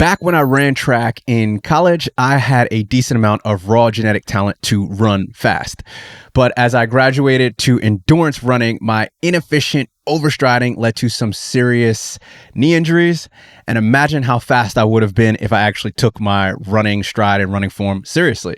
Back when I ran track in college, I had a decent amount of raw genetic talent to run fast. But as I graduated to endurance running, my inefficient overstriding led to some serious knee injuries. And imagine how fast I would have been if I actually took my running stride and running form seriously.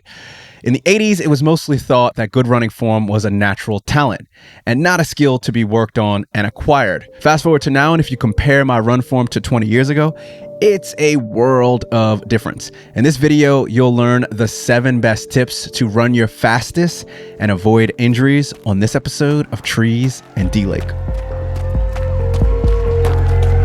In the 80s, it was mostly thought that good running form was a natural talent and not a skill to be worked on and acquired. Fast forward to now, and if you compare my run form to 20 years ago, it's a world of difference. In this video, you'll learn the 7 best tips to run your fastest and avoid injuries on this episode of Trees and D-Lake.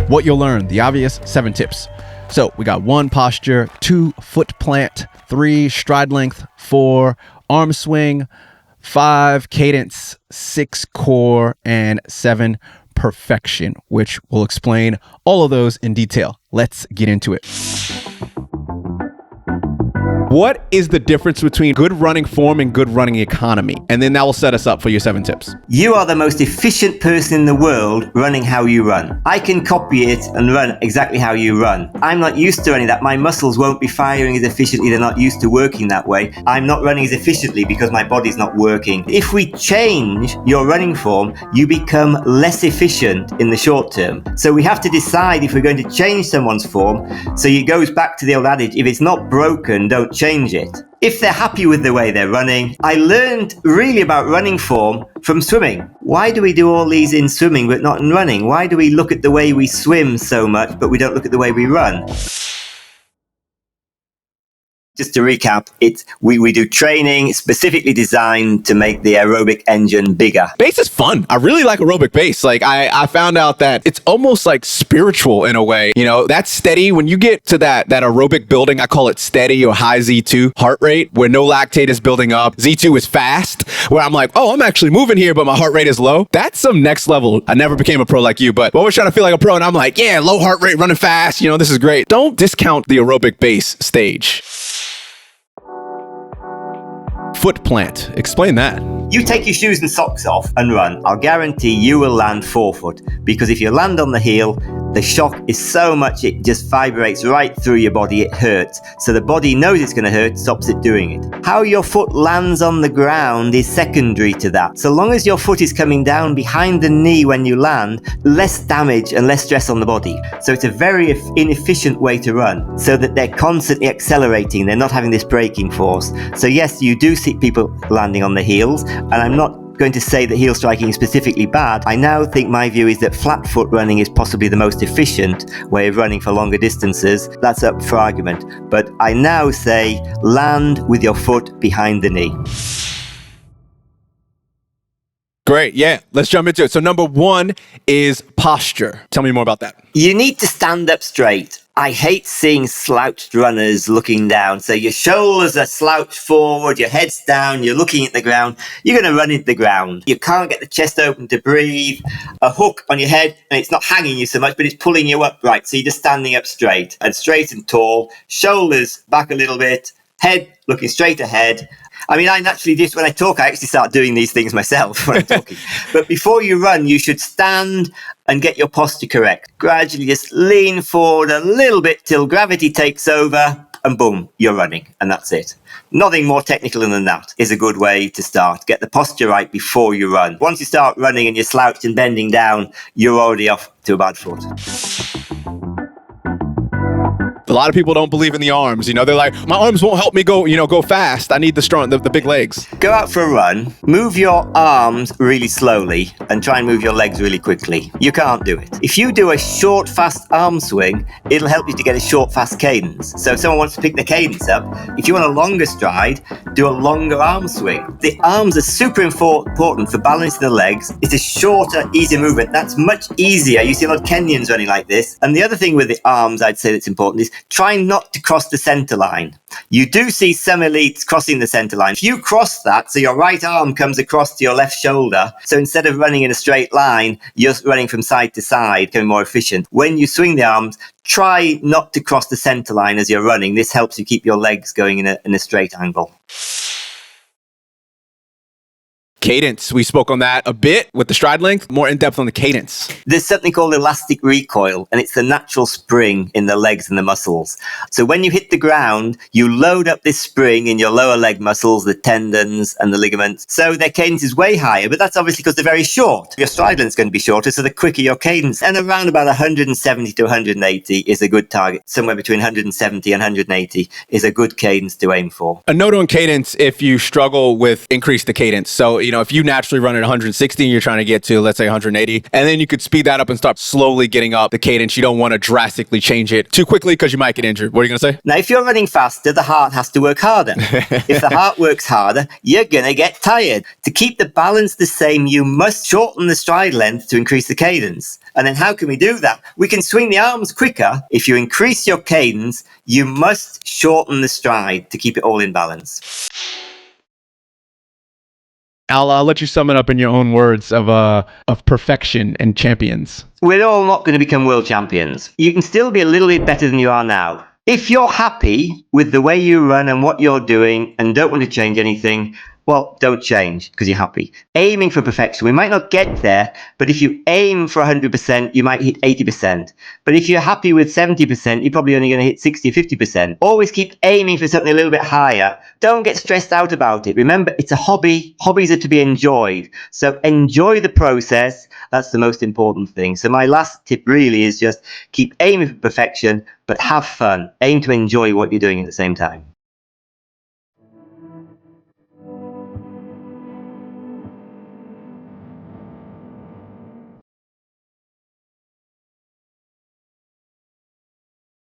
What you'll learn, the obvious 7 tips. So we got 1, posture, 2, foot plant, 3, stride length, 4, arm swing, 5, cadence, 6, core, and 7, perfection, which we'll explain all of those in detail. Let's get into it. What is the difference between good running form and good running economy? And then that will set us up for your 7 tips. You are the most efficient person in the world running how you run. I can copy it and run exactly how you run. I'm not used to any of that. My muscles won't be firing as efficiently. They're not used to working that way. I'm not running as efficiently because my body's not working. If we change your running form, you become less efficient in the short term. So we have to decide if we're going to change someone's form. So it goes back to the old adage, if it's not broken, don't change it. If they're happy with the way they're running, I learned really about running form from swimming. Why do we do all these in swimming but not in running? Why do we look at the way we swim so much but we don't look at the way we run? Just to recap, we do training specifically designed to make the aerobic engine bigger. Bass is fun. I really like aerobic bass. Like I found out that it's almost like spiritual in a way. You know, that's steady. When you get to that aerobic building, I call it steady or high Z2 heart rate, where no lactate is building up. Z2 is fast, where I'm like, oh, I'm actually moving here, but my heart rate is low. That's some next level. I never became a pro like you, but always trying to feel like a pro. And I'm like, yeah, low heart rate, running fast. You know, this is great. Don't discount the aerobic bass stage. Foot plant. Explain that. You take your shoes and socks off and run. I'll guarantee you will land forefoot, because if you land on the heel, the shock is so much it just vibrates right through your body, it hurts. So the body knows it's going to hurt, stops it doing it. How your foot lands on the ground is secondary to that. So long as your foot is coming down behind the knee when you land, less damage and less stress on the body. So it's a very inefficient way to run, so that they're constantly accelerating, they're not having this braking force. So yes, you do see people landing on the heels, and I'm not going to say that heel striking is specifically bad. I now think my view is that flat foot running is possibly the most efficient way of running for longer distances. That's up for argument. But I now say land with your foot behind the knee. Great. Yeah. Let's jump into it. So number 1 is posture. Tell me more about that. You need to stand up straight. I hate seeing slouched runners looking down. So your shoulders are slouched forward, your head's down, you're looking at the ground. You're going to run into the ground. You can't get the chest open to breathe. A hook on your head, and it's not hanging you so much, but it's pulling you upright. So you're just standing up straight and tall. Shoulders back a little bit. Head looking straight ahead. I mean, I naturally just, when I talk, I actually start doing these things myself when I'm talking. But before you run, you should stand and get your posture correct. Gradually just lean forward a little bit till gravity takes over, and boom, you're running. And that's it. Nothing more technical than that is a good way to start. Get the posture right before you run. Once you start running and you're slouched and bending down, you're already off to a bad foot. A lot of people don't believe in the arms. You know, they're like, my arms won't help me go fast. I need the big legs. Go out for a run, move your arms really slowly, and try and move your legs really quickly. You can't do it. If you do a short, fast arm swing, it'll help you to get a short, fast cadence. So if someone wants to pick the cadence up, if you want a longer stride, do a longer arm swing. The arms are super important for balancing the legs. It's a shorter, easier movement. That's much easier. You see a lot of Kenyans running like this. And the other thing with the arms I'd say that's important is try not to cross the center line. You do see some elites crossing the center line. If you cross that, so your right arm comes across to your left shoulder, so instead of running in a straight line, you're running from side to side, becoming more efficient. When you swing the arms, try not to cross the center line as you're running. This helps you keep your legs going in a straight angle. Cadence. We spoke on that a bit with the stride length, more in depth on the cadence. There's something called elastic recoil, and it's the natural spring in the legs and the muscles. So when you hit the ground, you load up this spring in your lower leg muscles, the tendons and the ligaments. So their cadence is way higher, but that's obviously because they're very short. Your stride length is going to be shorter, so the quicker your cadence. And around about 170 to 180 is a good target. Somewhere between 170 and 180 is a good cadence to aim for. A note on cadence, if you struggle with increase the cadence. So, if you naturally run at 160 and you're trying to get to, let's say, 180, and then you could speed that up and start slowly getting up the cadence. You don't want to drastically change it too quickly because you might get injured. What are you going to say? Now, if you're running faster, the heart has to work harder. If the heart works harder, you're going to get tired. To keep the balance the same, you must shorten the stride length to increase the cadence. And then how can we do that? We can swing the arms quicker. If you increase your cadence, you must shorten the stride to keep it all in balance. I'll let you sum it up in your own words of perfection and champions. We're all not going to become world champions. You can still be a little bit better than you are now. If you're happy with the way you run and what you're doing and don't want to change anything, well, don't change because you're happy. Aiming for perfection. We might not get there, but if you aim for 100%, you might hit 80%. But if you're happy with 70%, you're probably only going to hit 60 or 50%. Always keep aiming for something a little bit higher. Don't get stressed out about it. Remember, it's a hobby. Hobbies are to be enjoyed. So enjoy the process. That's the most important thing. So my last tip really is just keep aiming for perfection, but have fun. Aim to enjoy what you're doing at the same time.